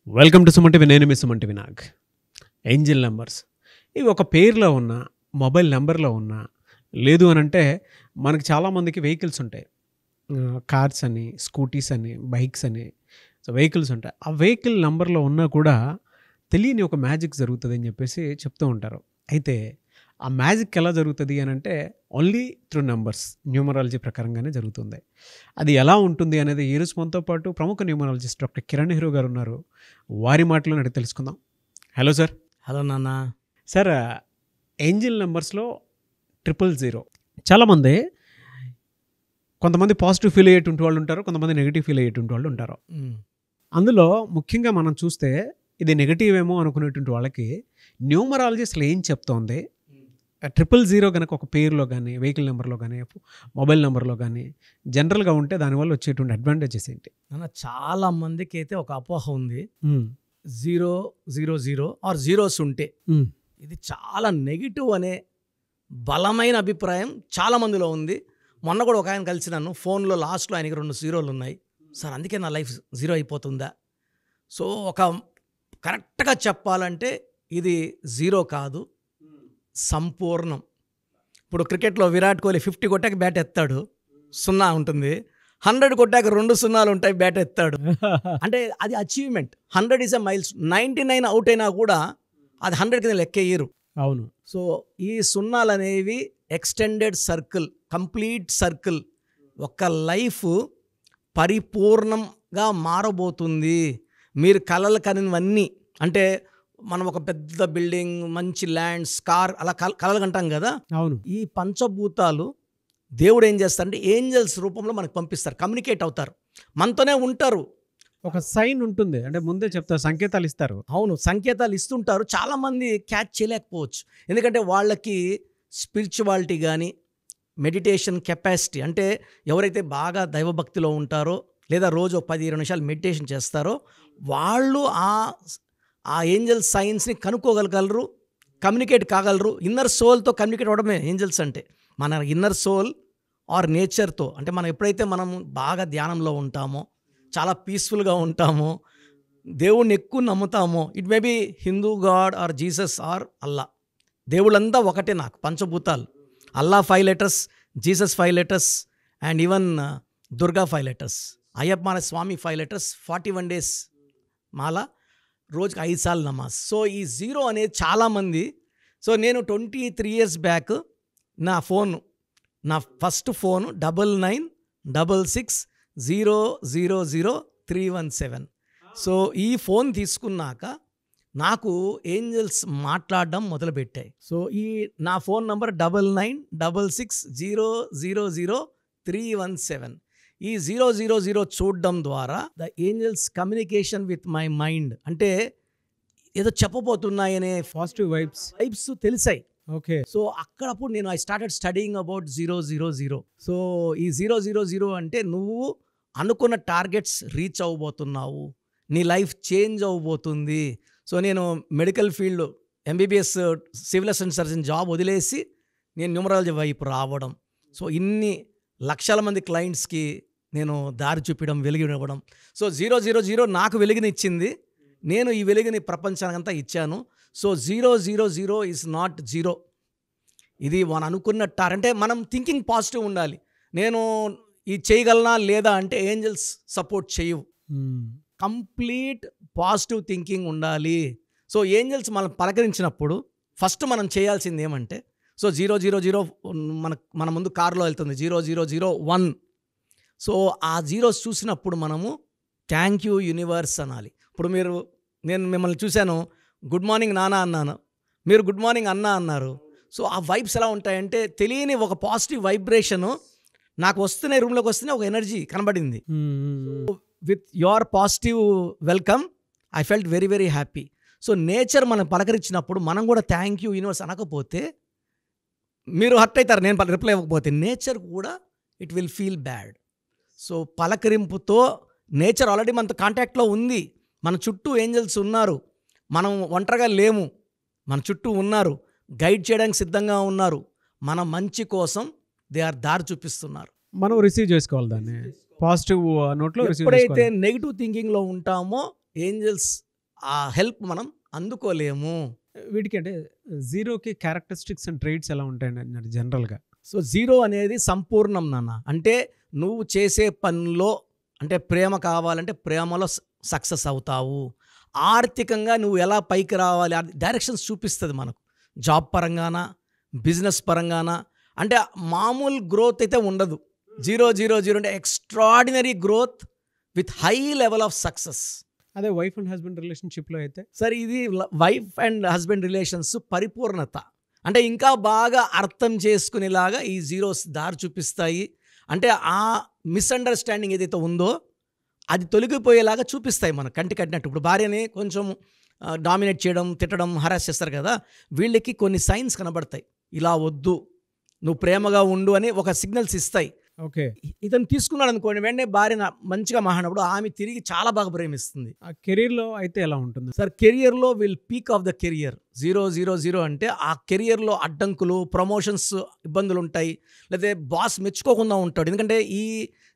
Welcome to Suman TV. నేను మీ Suman TV. Angel numbers ఇవి ఒక పేరులో ఉన్న, మొబైల్ నెంబర్లో ఉన్న, లేదు అని అంటే మనకి చాలామందికి వెహికల్స్ ఉంటాయి. కార్స్ అని, స్కూటీస్ అని, బైక్స్ అని, సో వెహికల్స్ ఉంటాయి. ఆ వెహికల్ నెంబర్లో ఉన్నా కూడా తెలియని ఒక మ్యాజిక్ జరుగుతుంది అని చెప్పేసి చెప్తూ ఉంటారు. అయితే ఆ మ్యాజిక్ ఎలా జరుగుతుంది అని అంటే ఓన్లీ త్రూ నెంబర్స్, న్యూమరాలజీ ప్రకారంగానే జరుగుతుంది. అది ఎలా ఉంటుంది అనేది ఈరోజు మనతో పాటు ప్రముఖ న్యూమరాలజిస్ట్ డాక్టర్ కిరణ్ నెహ్రూ గారు ఉన్నారు. వారి మాటలను అడిగి తెలుసుకుందాం. Hello sir. హలో నాన్న. సార్, ఏంజిల్ నెంబర్స్లో 000 చాలామంది, కొంతమంది పాజిటివ్ ఫీల్ అయ్యేటువంటి వాళ్ళు ఉంటారు, కొంతమంది నెగిటివ్ ఫీల్ అయ్యేటువంటి వాళ్ళు ఉంటారు. అందులో ముఖ్యంగా మనం చూస్తే ఇది నెగిటివ్ ఏమో అనుకునేటువంటి వాళ్ళకి న్యూమరాలజీ అసలు ఏం చెప్తోంది, 000 కనుక ఒక పేరులో కానీ, వెహికల్ నెంబర్లో కానీ, మొబైల్ నెంబర్లో కానీ జనరల్గా ఉంటే దానివల్ల వచ్చేటువంటి అడ్వాంటేజెస్ ఏంటి? చాలా మందికి అయితే ఒక అపోహ ఉంది, 000 ఆర్ జీరోస్ ఉంటే ఇది చాలా నెగిటివ్ అనే బలమైన అభిప్రాయం చాలా మందిలో ఉంది. మొన్న కూడా ఒక ఆయన కలిసినాను, ఫోన్లో లాస్ట్లో ఆయనకి 2 జీరోలు ఉన్నాయి. సార్ అందుకే నా లైఫ్ జీరో అయిపోతుందా? సో ఒక కరెక్ట్గా చెప్పాలంటే ఇది జీరో కాదు, సంపూర్ణం. ఇప్పుడు క్రికెట్లో విరాట్ కోహ్లీ 50 కొట్టాక బ్యాట్ ఎత్తాడు, 0 ఉంటుంది. 100 కొట్టాక 2 సున్నాలు ఉంటాయి, బ్యాట్ ఎత్తాడు. అంటే అది achievement. 100 is a miles. 99 out అయినా కూడా అది 100 కింద లెక్కేయరు. అవును. సో ఈ సున్నాలు అనేవి ఎక్స్టెండెడ్ సర్కిల్, కంప్లీట్ సర్కిల్. ఒక లైఫ్ పరిపూర్ణంగా మారబోతుంది. మీరు కలలు కనివన్నీ, అంటే మనం ఒక పెద్ద బిల్డింగ్, మంచి ల్యాండ్స్, కార్, అలా కలలు కంటాం కదా. అవును. ఈ పంచభూతాలు దేవుడు ఏం చేస్తారంటే ఏంజల్స్ రూపంలో మనకు పంపిస్తారు, కమ్యూనికేట్ అవుతారు, మనతోనే ఉంటారు. ఒక సైన్ ఉంటుంది, అంటే ముందే చెప్తారు, సంకేతాలు ఇస్తారు. అవును, సంకేతాలు ఇస్తుంటారు. చాలామంది క్యాచ్ చేయలేకపోవచ్చు, ఎందుకంటే వాళ్ళకి స్పిరిచువాలిటీ కానీ, మెడిటేషన్ కెపాసిటీ, అంటే ఎవరైతే బాగా దైవభక్తిలో ఉంటారో లేదా రోజు 10-20 నిమిషాలు మెడిటేషన్ చేస్తారో వాళ్ళు ఆ ఏంజల్ సైన్స్ని కనుక్కోగలగలరు, కమ్యూనికేట్ కాగలరు. ఇన్నర్ సోల్తో కమ్యూనికేట్ అవ్వడమే ఏంజల్స్ అంటే. మన ఇన్నర్ సోల్ ఆర్ నేచర్తో, అంటే మనం ఎప్పుడైతే మనం బాగా ధ్యానంలో ఉంటామో, చాలా పీస్ఫుల్గా ఉంటామో, దేవుణ్ణి ఎక్కువ నమ్ముతామో, it may be Hindu god or Jesus or Allah, దేవుళ్ళంతా ఒకటే నాకు, పంచభూతాలు. Allah 5 letters, Jesus 5 letters, and even Durga 5 letters, Ayyappa Swamy 5 letters, 41 days మాల, రోజుకి 5 సార్లు నమాజ్. సో ఈ జీరో అనేది చాలామంది. సో నేను 23 years బ్యాక్ నా ఫస్ట్ ఫోన్ 9966000317. సో ఈ ఫోన్ తీసుకున్నాక నాకు ఏంజల్స్ మాట్లాడడం మొదలుపెట్టాయి. సో ఈ నా ఫోన్ నంబర్ 9966000317. ఈ 000 చూడడం ద్వారా the angels communication with my mind, అంటే ఏదో చెప్పబోతున్నాయనే పాజిటివ్ వైబ్స్ తెలిసాయి. ఓకే. సో అక్కడప్పుడు నేను I started studying about 000. So ఈ 000 అంటే నువ్వు అనుకున్న టార్గెట్స్ రీచ్ అవ్వబోతున్నావు, నీ లైఫ్ చేంజ్ అవ్వబోతుంది. సో నేను medical field MBBS civil assistant surgeon job వదిలేసి నేను న్యూమరాలజీ వైపు రావడం, సో ఇన్ని లక్షల మంది క్లయింట్స్కి నేను దారి చూపించడం, వెలుగునివ్వడం. సో 000 నాకు వెలుగునిచ్చింది, నేను ఈ వెలుగుని ప్రపంచానికంతా ఇచ్చాను. So 000 is not zero. ఇది మనం అనుకున్నట్టు, అంటే మనం థింకింగ్ పాజిటివ్ ఉండాలి. నేను ఇది చేయగలనా లేదా అంటే ఏంజల్స్ సపోర్ట్ చేయవు, కంప్లీట్ పాజిటివ్ థింకింగ్ ఉండాలి. సో ఏంజల్స్ మనం పలకరించినప్పుడు ఫస్ట్ మనం చేయాల్సింది ఏమంటే, సో 000 మన ముందు కారులో వెళ్తుంది 0001. సో ఆ జీరోస్ చూసినప్పుడు మనము థ్యాంక్ యూ యూనివర్స్ అనాలి. ఇప్పుడు నేను మిమ్మల్ని చూశాను, గుడ్ మార్నింగ్ నాన్న అన్నాను, మీరు గుడ్ మార్నింగ్ అన్నా అన్నారు. సో ఆ వైబ్స్ ఎలా ఉంటాయంటే తెలియని ఒక పాజిటివ్ వైబ్రేషను నాకు వస్తున్నాయి, రూమ్లోకి వస్తున్నాయి, ఒక ఎనర్జీ కనబడింది. With your positive welcome I felt very very happy. So nature మనం పలకరించినప్పుడు మనం కూడా థ్యాంక్ యూ యూనివర్స్ అనకపోతే మీరు హర్ట్ అవుతారు, నేను రిప్లై ఇవ్వకపోతే. నేచర్ కూడా it will feel bad. So పలకరింపుతో నేచర్ ఆల్రెడీ మనతో కాంటాక్ట్లో ఉంది, మన చుట్టూ ఏంజల్స్ ఉన్నారు, మనం ఒంటరిగా లేము, మన చుట్టూ ఉన్నారు, గైడ్ చేయడానికి సిద్ధంగా ఉన్నారు, మన మంచి కోసం దే ఆర్ దారి చూపిస్తున్నారు. మనం రిసీవ్ చేసుకోవాలి దాన్ని పాజిటివ్ నోట్లో. ఎప్పుడైతే నెగిటివ్ థింకింగ్లో ఉంటామో ఏంజల్స్ ఆ హెల్ప్ మనం అందుకోలేము. వీటికి అంటే జీరోకి క్యారెక్టరిస్టిక్స్ అండ్ ట్రేట్స్ ఎలా ఉంటాయండి జనరల్గా? సో జీరో అనేది సంపూర్ణం నాన్న. అంటే నువ్వు చేసే పనిలో అంటే ప్రేమ కావాలంటే ప్రేమలో సక్సెస్ అవుతావు. ఆర్థికంగా నువ్వు ఎలా పైకి రావాలి డైరెక్షన్స్ చూపిస్తుంది మనకు. జాబ్ పరంగాన, బిజినెస్ పరంగాన. అంటే మామూలు గ్రోత్ అయితే ఉండదు. 000 అంటే extraordinary growth with high level of success. అదే వైఫ్ అండ్ హస్బెండ్ రిలేషన్షిప్లో అయితే సరే, ఇది వైఫ్ అండ్ హస్బెండ్ రిలేషన్స్ పరిపూర్ణత. అంటే ఇంకా బాగా అర్థం చేసుకునేలాగా ఈ జీరోస్ దారి చూపిస్తాయి. అంటే ఆ మిస్అండర్స్టాండింగ్ ఏదైతే ఉందో అది తొలగిపోయేలాగా చూపిస్తాయి మనకు కంటి కట్టినట్టు. ఇప్పుడు భార్యని కొంచెం డామినేట్ చేయడం, తిట్టడం, హరాస్ చేస్తారు కదా, వీళ్ళకి కొన్ని సైన్స్ కనబడతాయి. ఇలా వద్దు, నువ్వు ప్రేమగా ఉండు అని ఒక సిగ్నల్స్ ఇస్తాయి. ఓకే. ఇతను తీసుకున్నాడు అనుకోండి, వెంటనే భార్యను మంచిగా మాట్లాడినప్పుడు ఆమె తిరిగి చాలా బాగా ప్రేమిస్తుంది. ఆ కెరీర్లో అయితే ఎలా ఉంటుంది సార్? కెరియర్లో will peak of the career 000 అంటే ఆ కెరియర్లో అడ్డంకులు, ప్రమోషన్స్ ఇబ్బందులు ఉంటాయి. లేకపోతే బాస్ మెచ్చుకోకుండా ఉంటాడు. ఎందుకంటే ఈ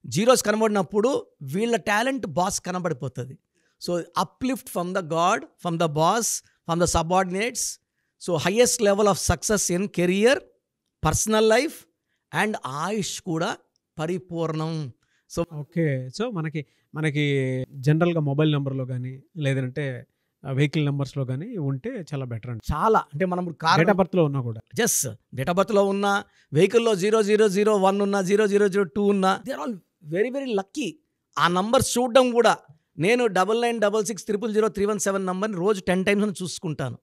జీరోస్ కనబడినప్పుడు వీళ్ళ టాలెంట్ బాస్ కనబడిపోతుంది. So uplift from the god, from the boss, from the subordinates. So highest level of success in career, personal life and ఆయుష్ కూడా పరిపూర్ణం. So okay. సో మనకి జనరల్గా మొబైల్ నెంబర్లో కానీ లేదంటే వెహికల్ నెంబర్స్లో కానీ ఉంటే చాలా బెటర్ అండి. చాలా అంటే మనం డేట్ ఆఫ్ బర్త్లో ఉన్నా కూడా జస్ట్ డేట్ ఆఫ్ బర్త్లో ఉన్న వెహికల్లో 0001 ఉన్న 0002 ఉన్న they are all very very lucky. ఆ నంబర్స్ చూడడం కూడా, నేను 9966000317 నంబర్ని రోజు 10 times అని చూసుకుంటాను.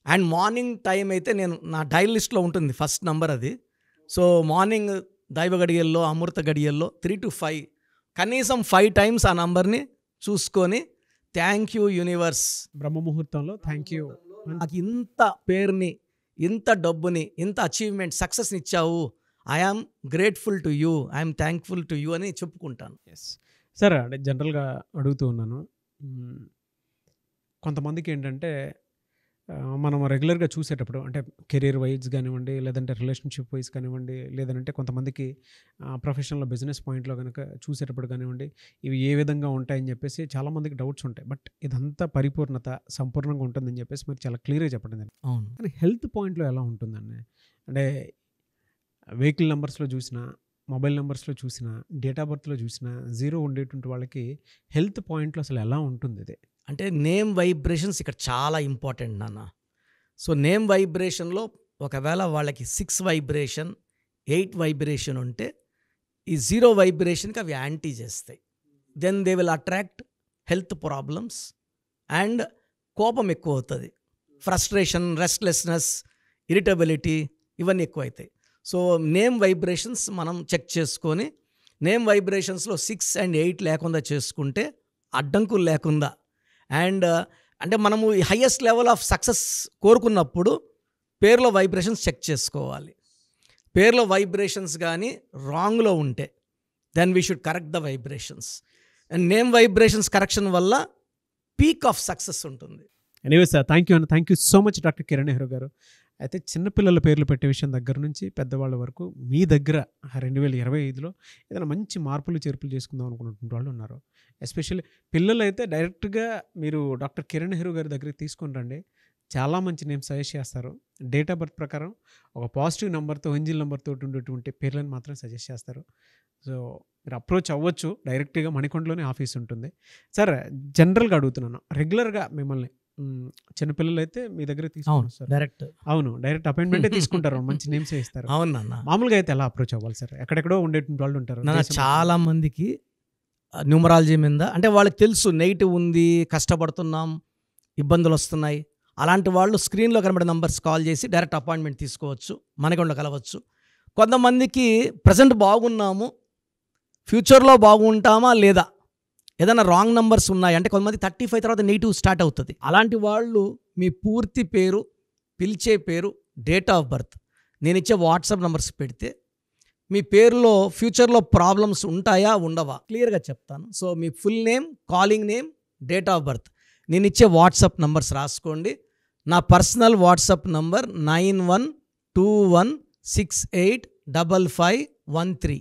అండ్ మార్నింగ్ టైం అయితే నేను నా డైల్ లిస్ట్లో ఉంటుంది ఫస్ట్ నంబర్ అది. సో మార్నింగ్ దైవ గడియల్లో, అమృత గడియల్లో 3 to 5 కనీసం 5 times ఆ నంబర్ని చూసుకొని థ్యాంక్ యూ యూనివర్స్, బ్రహ్మ ముహూర్తంలో థ్యాంక్ యూ, నాకు ఇంత పేరుని, ఇంత డబ్బుని, ఇంత అచీవ్మెంట్, సక్సెస్ని ఇచ్చావు, I am grateful to you, I am thankful to you అని చెప్పుకుంటాను. Yes sir. అంటే జనరల్గా అడుగుతూ ఉన్నాను, కొంతమందికి ఏంటంటే మనం రెగ్యులర్గా చూసేటప్పుడు అంటే కెరీర్ వైజ్ కానివ్వండి, లేదంటే రిలేషన్షిప్ వైజ్ కానివ్వండి, లేదంటే కొంతమందికి ప్రొఫెషనల్ బిజినెస్ పాయింట్లో కనుక చూసేటప్పుడు కానివ్వండి, ఇవి ఏ విధంగా ఉంటాయని చెప్పేసి చాలామందికి డౌట్స్ ఉంటాయి. బట్ ఇదంతా పరిపూర్ణత, సంపూర్ణంగా ఉంటుందని చెప్పేసి మీరు చాలా క్లియర్గా చెప్పడం జరిగింది. అవును. కానీ హెల్త్ పాయింట్లో ఎలా ఉంటుందండి? అంటే వెహికల్ నెంబర్స్లో చూసినా, మొబైల్ నెంబర్స్లో చూసినా, డేట్ ఆఫ్ బర్త్లో చూసినా జీరో ఉండేటువంటి వాళ్ళకి హెల్త్ పాయింట్లో అసలు ఎలా ఉంటుంది ఇది? అంటే నేమ్ వైబ్రేషన్స్ ఇక్కడ చాలా ఇంపార్టెంట్ నాన్న. సో నేమ్ వైబ్రేషన్లో ఒకవేళ వాళ్ళకి 6 వైబ్రేషన్, 8 వైబ్రేషన్ ఉంటే ఈ 0 వైబ్రేషన్కి అవి యాంటీ చేస్తాయి. Then they will attract health problems and కోపం ఎక్కువ అవుతుంది, ఫ్రస్ట్రేషన్, రెస్ట్లెస్నెస్, ఇరిటబిలిటీ ఇవన్నీ ఎక్కువ అవుతాయి. సో నేమ్ వైబ్రేషన్స్ మనం చెక్ చేసుకొని నేమ్ వైబ్రేషన్స్లో 6 and 8 లేకుండా చేసుకుంటే అడ్డంకులు లేకుండా అండ్ అంటే మనము హయ్యెస్ట్ లెవెల్ ఆఫ్ సక్సెస్ కోరుకున్నప్పుడు పేరులో వైబ్రేషన్స్ చెక్ చేసుకోవాలి. పేరులో వైబ్రేషన్స్ కానీ రాంగ్లో ఉంటే then we should correct the vibrations. And name vibrations correction వల్ల పీక్ ఆఫ్ సక్సెస్ ఉంటుంది. ఎనీవే సార్, థ్యాంక్ యూ అండి. Thank you so much doctor Kiran Nehru garu. అయితే చిన్నపిల్లల పేర్లు పెట్టే విషయం దగ్గర నుంచి పెద్దవాళ్ళ వరకు మీ దగ్గర 2025లో ఏదైనా మంచి మార్పులు చేర్పులు చేసుకుందాం అనుకున్నటువంటి వాళ్ళు ఉన్నారు. ఎస్పెషల్లీ పిల్లలు అయితే డైరెక్ట్గా మీరు డాక్టర్ కిరణ్ నెహ్రూ గారి దగ్గరికి తీసుకొని రండి. చాలా మంచి నేమ్ సజెస్ట్ చేస్తారు. డేట్ ఆఫ్ బర్త్ ప్రకారం ఒక పాజిటివ్ నెంబర్తో, ఏంజిల్ నెంబర్తో ఉండేటువంటి పేర్లను మాత్రం సజెస్ట్ చేస్తారు. సో మీరు అప్రోచ్ అవ్వచ్చు. డైరెక్ట్గా మణికొండలోనే ఆఫీస్ ఉంటుంది. సార్, జనరల్గా అడుగుతున్నాను, రెగ్యులర్గా మిమ్మల్ని చిన్నపిల్లలు అయితే మీ దగ్గర తీసుకుంటారు సార్? డైరెక్ట్ అపాయింట్మెంటే తీసుకుంటారు, మంచి నేమ్స్ ఇస్తారు. అవునన్నా. మామూలుగా అయితే ఎలా అప్రోచ్ అవ్వాలి సార్? ఎక్కడెక్కడో ఉండేటువంటి వాళ్ళు ఉంటారు. చాలా మందికి న్యూమరాలజీ మీద అంటే వాళ్ళకి తెలుసు నెగిటివ్ ఉంది, కష్టపడుతున్నాం, ఇబ్బందులు వస్తున్నాయి. అలాంటి వాళ్ళు స్క్రీన్లో కనబడే నంబర్స్ కాల్ చేసి డైరెక్ట్ అపాయింట్మెంట్ తీసుకోవచ్చు, మనకొండ కలవచ్చు. కొంతమందికి ప్రజెంట్ బాగున్నాము, ఫ్యూచర్లో బాగుంటామా లేదా, ఏదైనా రాంగ్ నంబర్స్ ఉన్నాయి అంటే కొంతమంది 35 తర్వాత నెగిటివ్ స్టార్ట్ అవుతుంది. అలాంటి వాళ్ళు మీ పూర్తి పేరు, పిలిచే పేరు, డేట్ ఆఫ్ బర్త్, నేను ఇచ్చే వాట్సాప్ నంబర్స్ పెడితే మీ పేరులో ఫ్యూచర్లో ప్రాబ్లమ్స్ ఉంటాయా ఉండవా క్లియర్గా చెప్తాను. So me full name, calling name, date of birth, నేను ఇచ్చే వాట్సాప్ నంబర్స్ రాసుకోండి. నా personal WhatsApp number 9121685513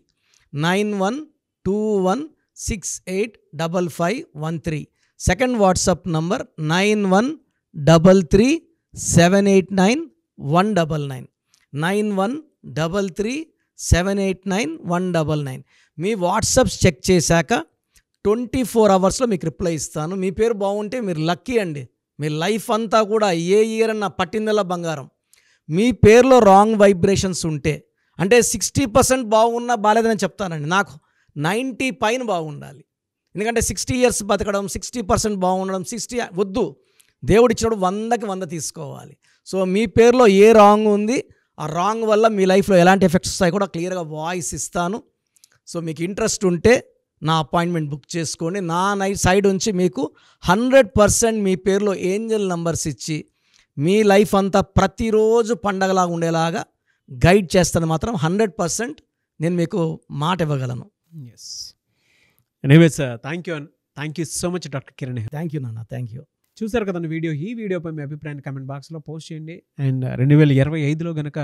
9121685513. Second WhatsApp number 9133789199 9133789199. మీ వాట్సాప్స్ చెక్ చేశాక 24 అవర్స్లో మీకు రిప్లై ఇస్తాను. మీ పేరు బాగుంటే మీరు లక్కీ అండి. మీ లైఫ్ అంతా కూడా ఏ ఇయర్ అన్న పట్టిందల్లా బంగారం. మీ పేరులో రాంగ్ వైబ్రేషన్స్ ఉంటే, అంటే 60% బాగున్నా బాగాలేదని చెప్తానండి. నాకు 90 పైన బాగుండాలి. ఎందుకంటే 60 ఇయర్స్ బతకడం, 60% బాగుండడం, 60 వద్దు. దేవుడు ఇచ్చినప్పుడు 100కి 100 తీసుకోవాలి. సో మీ పేరులో ఏ రాంగ్ ఉంది, ఆ రాంగ్ వల్ల మీ లైఫ్లో ఎలాంటి ఎఫెక్ట్స్ వస్తాయి కూడా క్లియర్గా వాయిస్ ఇస్తాను. సో మీకు ఇంట్రెస్ట్ ఉంటే నా అపాయింట్మెంట్ బుక్ చేసుకోండి. నా సైడ్ నుంచి మీకు 100% మీ పేరులో ఏంజల్ నంబర్స్ ఇచ్చి మీ లైఫ్ అంతా ప్రతిరోజు పండగలాగా ఉండేలాగా గైడ్ చేస్తాను. మాత్రం 100% నేను మీకు మాట ఇవ్వగలను. Yes. Anyways thank you so much doctor Kiran. Thank you నాన్న, థ్యాంక్ యూ. చూసారు కదండి వీడియో. ఈ వీడియోపై మీ అభిప్రాయాన్ని కామెంట్ బాక్స్లో పోస్ట్ చేయండి. అండ్ 2025లో కనుక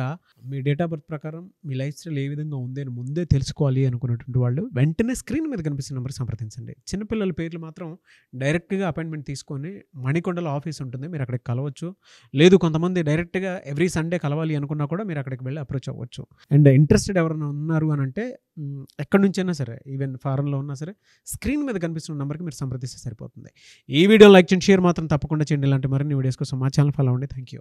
మీ డేట్ ఆఫ్ బర్త్ ప్రకారం మీ లైఫ్ స్టైల్ ఏ విధంగా ఉంది అని ముందే తెలుసుకోవాలి అనుకున్నటువంటి వాళ్ళు వెంటనే స్క్రీన్ మీద కనిపిస్తున్న నెంబర్ సంప్రదించండి. చిన్నపిల్లల పేర్లు మాత్రం డైరెక్ట్గా అపాయింట్మెంట్ తీసుకొని మణికొండలో ఆఫీస్ ఉంటుంది, మీరు అక్కడికి కలవచ్చు. లేదు కొంతమంది డైరెక్ట్గా ఎవ్రీ సండే కలవాలి అనుకున్నా కూడా మీరు అక్కడికి వెళ్ళి అప్రోచ్ అవ్వచ్చు. అండ్ ఇంట్రెస్టెడ్ ఎవరైనా ఉన్నారు అని అంటే ఎక్కడి నుంచైనా సరే, ఈవెన్ ఫారెన్లో ఉన్నా సరే, స్క్రీన్ మీద కనిపిస్తున్న నెంబర్కి మీరు సంప్రదిస్తే సరిపోతుంది. ఈ వీడియో లైక్ చేయండి, షేర్ మాత్రం తప్పకుండా చేయండి. ఇలాంటి మరిన్ని వీడియోస్ కోసం మా ఛానల్ ఫాలో అవ్వండి. Thank you.